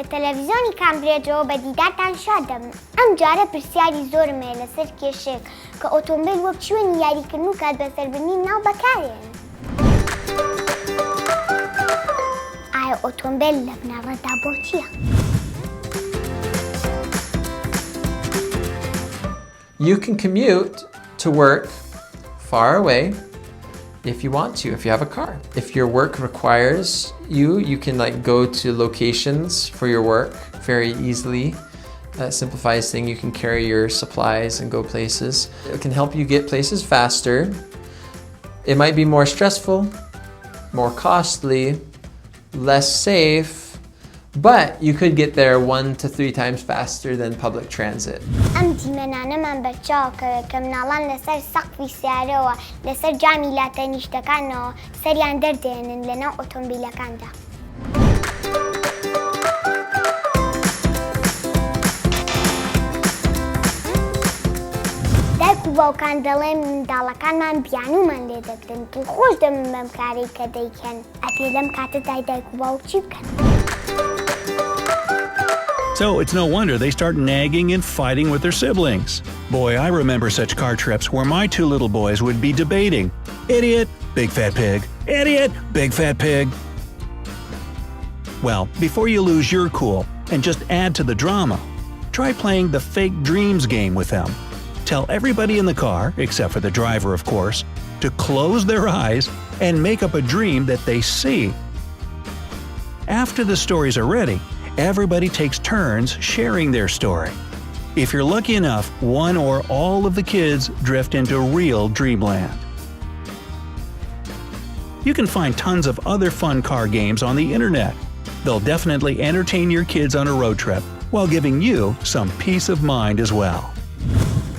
لە تەلەڤیزۆنی کامبرێجەوە بە دیدارتان شادەم. ئەم جارە پرسیاری زۆرم هەیە لەسەر کێشەیەک کە ئۆتۆمبیل وەک شوێنی یاریکردن و کات بەسەربردنی ناو بەکارێن. ئایا ئۆتۆمبیل لە بناڕەتدا بۆچییە؟ You can commute to work far away if you want to, if you have a car. If your work requires you can like go to locations for your work very easily. That simplifies things. You can carry your supplies and go places. It can help you get places faster. It might be more stressful, more costly, less safe, but you could get there 1 to 3 times faster than public transit. ئەم دیمەنانەمان بەرچاوکەوێت کە مناڵان لەسەر سەقفی سیارەوە لەسەر جامی لاتەنیشتەکانەوە سەریان دەردێنن لەناو ئۆتۆمبیلەکاندا. دایک و باوکان دەڵێن منداڵەکانمان بیانومان لێ دەکرن دڵخۆش دەبن بەم کارەی کە دەیکەن. ئەپێ لەم کاتەدا دایک و باوک چی بکەن؟ So it's no wonder they start nagging and fighting with their siblings. Boy, I remember such car trips where my 2 little boys would be debating. Idiot, big fat pig. Idiot, big fat pig. Well, before you lose your cool and just add to the drama, try playing the fake dreams game with them. Tell everybody in the car, except for the driver of course, to close their eyes and make up a dream that they see. After the stories are ready, everybody takes turns sharing their story. If you're lucky enough, one or all of the kids drift into real dreamland. You can find tons of other fun car games on the internet. They'll definitely entertain your kids on a road trip while giving you some peace of mind as well.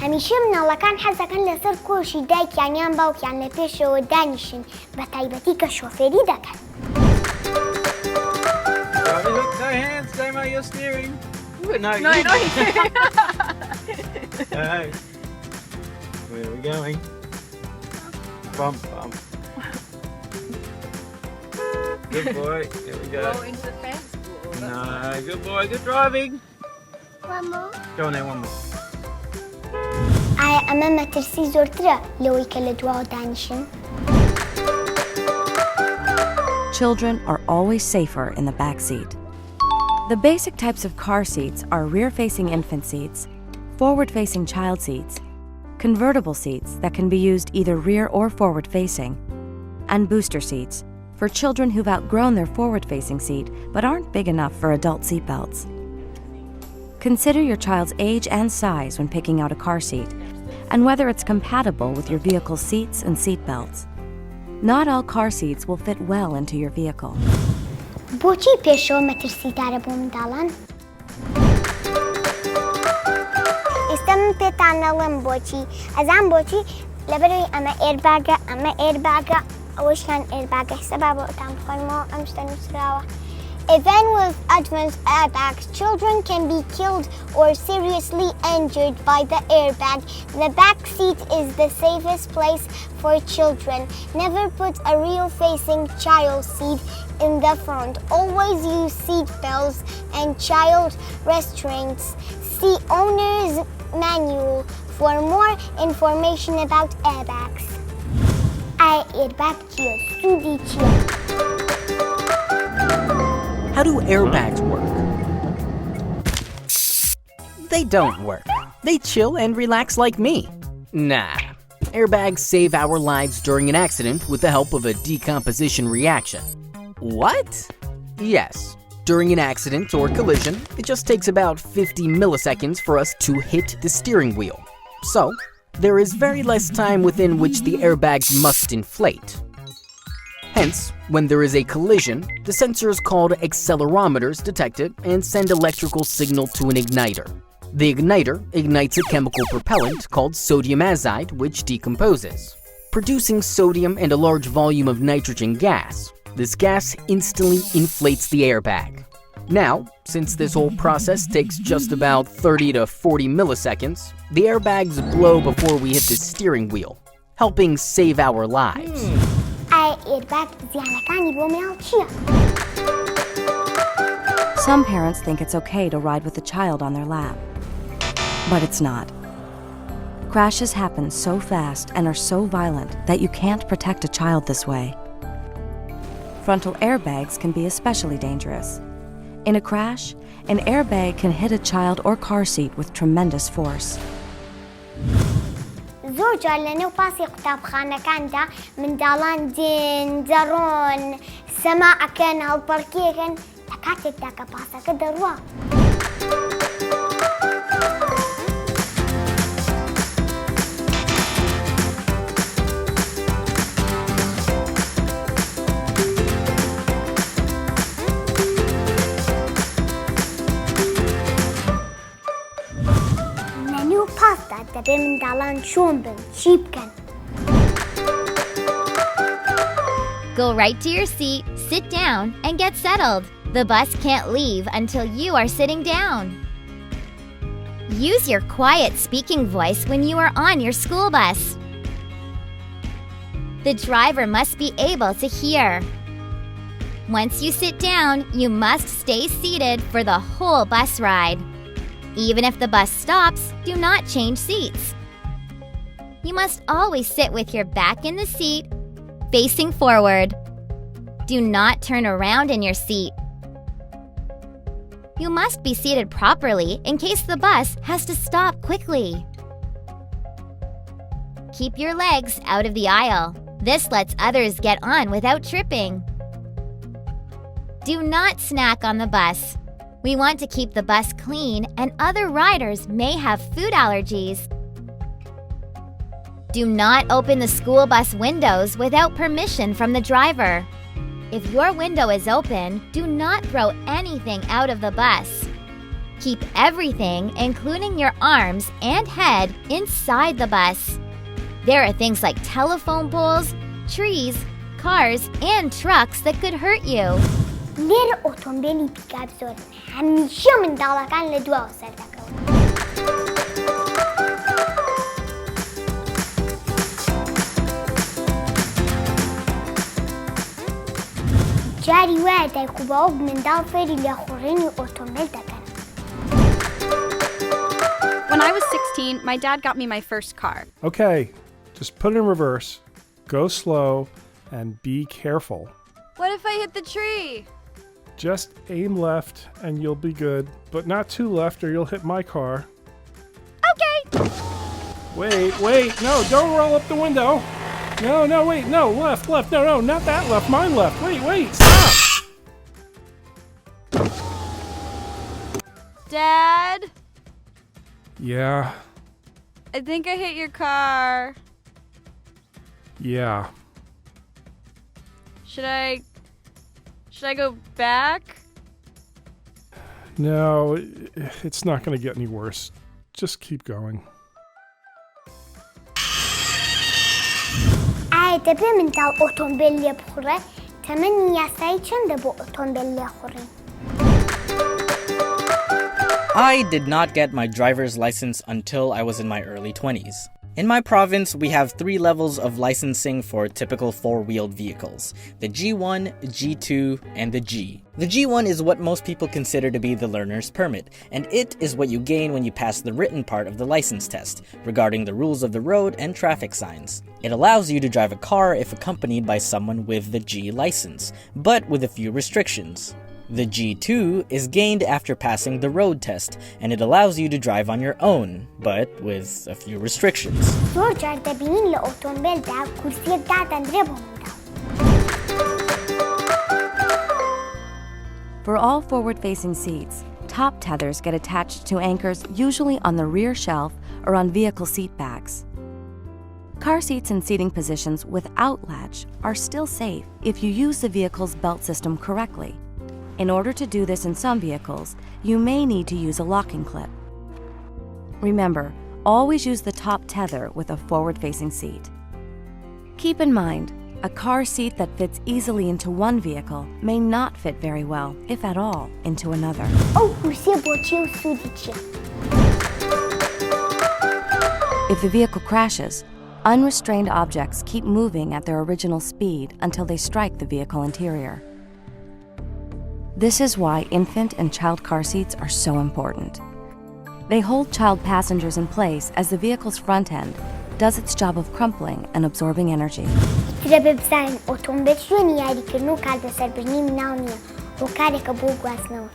هەمیشە مناڵەکان حەزەکەن لەسەر کۆشی دایکیان یان باوکیان لە پێشەوە دانیشن بە تایبەتی کە شۆفێری دەکەن. No hands, stay by your steering. No. No. Hey. Where are we going? Bump. Good boy. Here we go. Go into the fence. No, good boy. Good driving. One more. Go on there, one more. ئایا ئەمە مەترسی زۆرترە لەوەی کە لە دواوە دانیشن؟ Children are always safer in the back seat. The basic types of car seats are rear-facing infant seats, forward-facing child seats, convertible seats that can be used either rear or forward-facing, and booster seats for children who've outgrown their forward-facing seat but aren't big enough for adult seatbelts. Consider your child's age and size when picking out a car seat, and whether it's compatible with your vehicle's seats and seatbelts. Not all car seats will fit well into your vehicle. بۆچی پێشەوە مەترسیدارە بۆ منداڵان؟ ئێستا من پێتان نەڵێم بۆچی. ئەزان بۆچی لەبەرەوەی ئەمە ئێرباگە ئەوەشیان ئێرباگە سەبا بۆ ئەتان بخۆینەوە ئەم شتە نووسراوە. Even with advanced airbags, children can be killed or seriously injured by the airbag. The back seat is the safest place for children. Never put a rear-facing child seat in the front. Always use seat belts and child restraints. See owner's manual for more information about airbags. Airbag چیه؟ سودی چیه؟ How do airbags work? They don't work. They chill and relax like me. Nah. Airbags save our lives during an accident with the help of a decomposition reaction. What? Yes. During an accident or collision, it just takes about 50 milliseconds for us to hit the steering wheel. So, there is very less time within which the airbags must inflate. Hence, when there is a collision, the sensors called accelerometers detect it and send electrical signal to an igniter. The igniter ignites a chemical propellant called sodium azide, which decomposes, producing sodium and a large volume of nitrogen gas. This gas instantly inflates the airbag. Now, since this whole process takes just about 30 to 40 milliseconds, the airbags blow before we hit the steering wheel, helping save our lives. ئایا ئێرباگ زیانەکانی بۆ مناڵ چییە؟ Some parents think it's okay to ride with a child on their lap, but it's not. Crashes happen so fast and are so violent that you can't protect a child this way. Frontal airbags can be especially dangerous. In a crash, an airbag can hit a child or car seat with tremendous force. زۆر جار لەنێو پاسی قوتابخانەکاندا منداڵان دێن دەڕۆن سەماعەکەن هەڵپەڕکێکن لە کاتێکدا کە پاسەکە دەڕوا. لەنێو پاسدا دەبێ منداڵان چۆن بن چی بکەن. Go right to your seat, sit down, and get settled. The bus can't leave until you are sitting down. Use your quiet speaking voice when you are on your school bus. The driver must be able to hear. Once you sit down, you must stay seated for the whole bus ride. Even if the bus stops, do not change seats. You must always sit with your back in the seat, facing forward. Do not turn around in your seat. You must be seated properly in case the bus has to stop quickly. Keep your legs out of the aisle. This lets others get on without tripping. Do not snack on the bus. We want to keep the bus clean, and other riders may have food allergies. Do not open the school bus windows without permission from the driver. If your window is open, do not throw anything out of the bus. Keep everything, including your arms and head, inside the bus. There are things like telephone poles, trees, cars, and trucks that could hurt you. لێرە ئۆتۆمبیلی پیکاپ زۆرن هەمیشە منداڵەکان لە دواوە سەر دەکەون. جاری وایە دایک و باوک منداڵ فێری لێخوڕینی ئۆتۆمبیل دەکەن. When I was 16, my dad got me my first car. Okay, just put it in reverse, go slow, and be careful. What if I hit the tree? Just aim left and you'll be good, but not too left or you'll hit my car. Okay. Wait, no, don't roll up the window. No, wait, no, left, no, not that left, mine left. Wait, stop. Dad? Yeah, I think I hit your car. yeah. Should I go back? No, it's not going to get any worse. Just keep going. ئایا دەبێ منداڵ ئۆتۆمبیل لێ بخوڕێ؟ تەمەنی یاسایی چەندە بۆ ئۆتۆمبیل لێخوڕین؟ I did not get my driver's license until I was in my early 20s. In my province, we have 3 levels of licensing for typical 4-wheeled vehicles: the G1, G2, and the G. The G1 is what most people consider to be the learner's permit, and it is what you gain when you pass the written part of the license test, regarding the rules of the road and traffic signs. It allows you to drive a car if accompanied by someone with the G license, but with a few restrictions. The G2 is gained after passing the road test, and it allows you to drive on your own, but with a few restrictions. زۆر جار دەبینین لە ئۆتۆمبیلدا کورسیەک دادەنرێ بۆ منداڵ. For all forward-facing seats, top tethers get attached to anchors usually on the rear shelf or on vehicle seat backs. Car seats and seating positions without latch are still safe if you use the vehicle's belt system correctly. In order to do this in some vehicles, you may need to use a locking clip. Remember, always use the top tether with a forward-facing seat. Keep in mind, a car seat that fits easily into one vehicle may not fit very well, if at all, into another. ئەو کورسیە بۆچی و سوودی چییە؟ If the vehicle crashes, unrestrained objects keep moving at their original speed until they strike the vehicle interior. This is why infant and child car seats are so important. They hold child passengers in place as the vehicle's front end does its job of crumpling and absorbing energy. ترى ببزان أوتومبيل شلون ياري كرنو كار بسر برني مناونية وكارك أبو قواسنو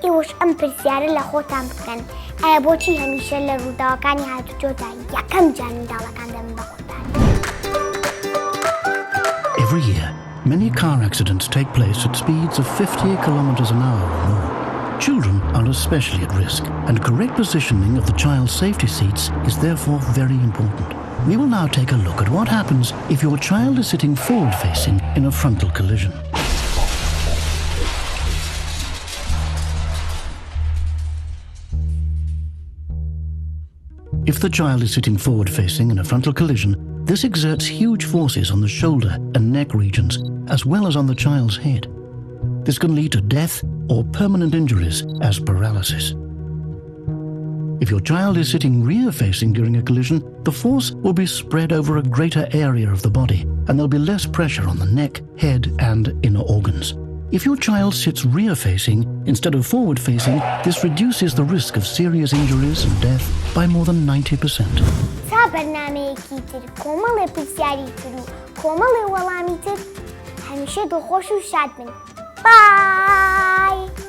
إيوش أم پرسیار لە خۆتان بکەن ئایا بۆچی هەمیشە لە ڕووداوەکانی هاتوچۆدا یەکەم جا منداڵەکان دەمن بە قوربان. Every year, many car accidents take place at speeds of 50 kilometers an hour or more. Children are especially at risk, and correct positioning of the child's safety seats is therefore very important. We will now take a look at what happens if your child is sitting forward-facing in a frontal collision. If the child is sitting forward-facing in a frontal collision, this exerts huge forces on the shoulder and neck regions, as well as on the child's head. This can lead to death or permanent injuries as paralysis. If your child is sitting rear-facing during a collision, the force will be spread over a greater area of the body, and there'll be less pressure on the neck, head, and inner organs. If your child sits rear-facing instead of forward-facing, this reduces the risk of serious injuries and death by more than 90%. تا بەرنامەیەکی تر کۆمەڵێ پرسیاری تر و کۆمەڵێ وەڵامی تر هەمیشە دڵخۆش و شاد بن. بای!